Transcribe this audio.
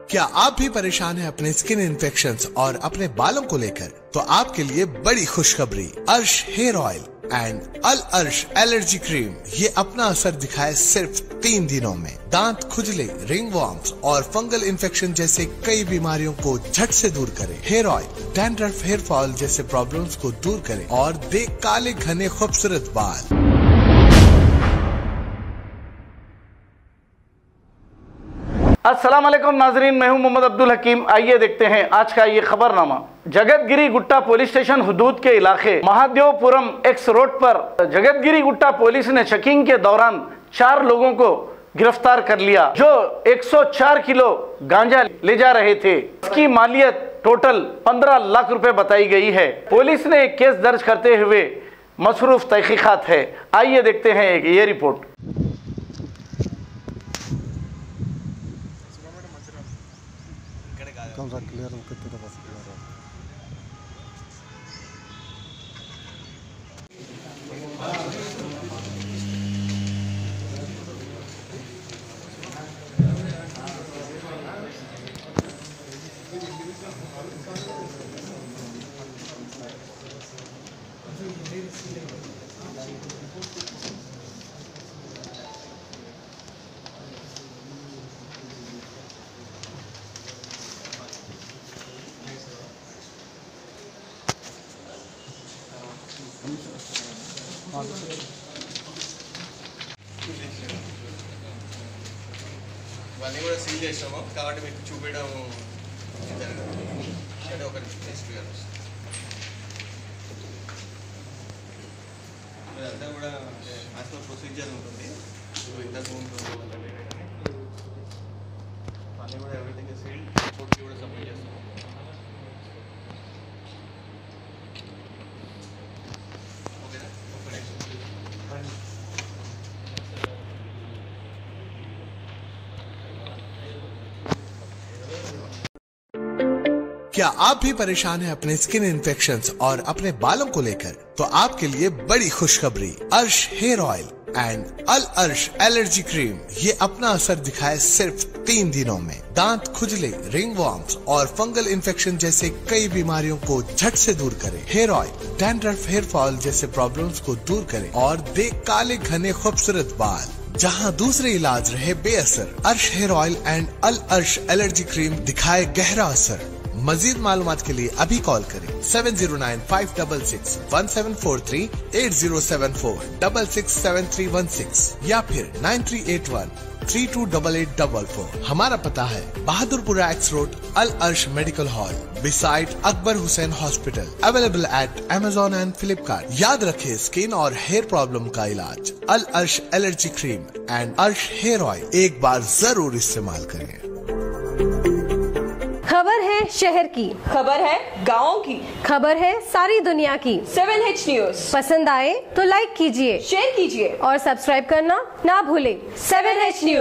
क्या आप भी परेशान हैं अपने स्किन इन्फेक्शंस और अपने बालों को लेकर? तो आपके लिए बड़ी खुशखबरी, अर्श हेयर ऑयल एंड अल अर्श एलर्जी क्रीम ये अपना असर दिखाए सिर्फ 3 दिनों में। दांत खुजले, रिंग वॉर्म्स और फंगल इन्फेक्शन जैसे कई बीमारियों को झट से दूर करे। Hair oil dandruff, hair fall जैसे प्रॉब्लम्स को दूर करे और दे काले घने खूबसूरत बाल। अस्सलाम वालेकुम नाजरीन, मैं हूं मोहम्मद अब्दुल हकीम। आइए देखते हैं आज का ये खबरनामा। जगतगिरी गुट्टा पुलिस स्टेशन हुदूद के इलाके महादेवपुरम एक्स रोड पर जगतगिरी गुट्टा पुलिस ने चेकिंग के दौरान 4 लोगों को गिरफ्तार कर लिया जो 104 किलो गांजा ले जा रहे थे। इसकी मालियत टोटल 15 लाख रुपए बताई गई है। पुलिस ने एक केस दर्ज करते हुए मसरूफ तहकीकात है। आइए देखते हैं ये रिपोर्ट। क्लियर ఇవన్నీ కూడా సీల్ చేసినాము కాబట్టి మీకు చూపించడం జరగదు. అంటే ఒక ఇదంతా కూడా యాజ్ పర్ ప్రొసీజర్ ఉంటుంది. ఇంతకు ముందు అన్నీ కూడా ఎవ్రీథింగ్ సీల్ కోర్టుకి కూడా సబ్మిట్ చేస్తాము. ఓకేనా? क्या आप भी परेशान हैं अपने स्किन इन्फेक्शंस और अपने बालों को लेकर? तो आपके लिए बड़ी खुशखबरी, अर्श हेयर ऑयल एंड अल अर्श एलर्जी क्रीम ये अपना असर दिखाए सिर्फ 3 दिनों में। दांत खुजले, रिंग वॉर्म्स और फंगल इन्फेक्शन जैसे कई बीमारियों को झट से दूर करे। Hair oil dandruff, hair fall जैसे प्रॉब्लम्स को दूर करे और दे काले घने खूबसूरत बाल। जहां दूसरे इलाज रहे बेअसर, अर्श हेयर ऑयल एंड अल अर्श एलर्जी क्रीम दिखाए गहरा असर। मजीद मालूमात के लिए अभी कॉल करें 7095661743, 8074667316 या फिर 9381328844। हमारा पता है बहादुरपुरा एक्स रोड, अल अर्श medical hall beside Akbar Hussain hospital. Available at Amazon and Flipkart। याद रखें, स्किन और हेयर प्रॉब्लम का इलाज अल अर्श एलर्जी क्रीम एंड अर्श हेयर ऑयल एक बार जरूर इस्तेमाल करें। खबर है शहर की, खबर है गाँव की, खबर है सारी दुनिया की। 7H न्यूज पसंद आए तो लाइक कीजिए, शेयर कीजिए और सब्सक्राइब करना ना भूले। 7H news.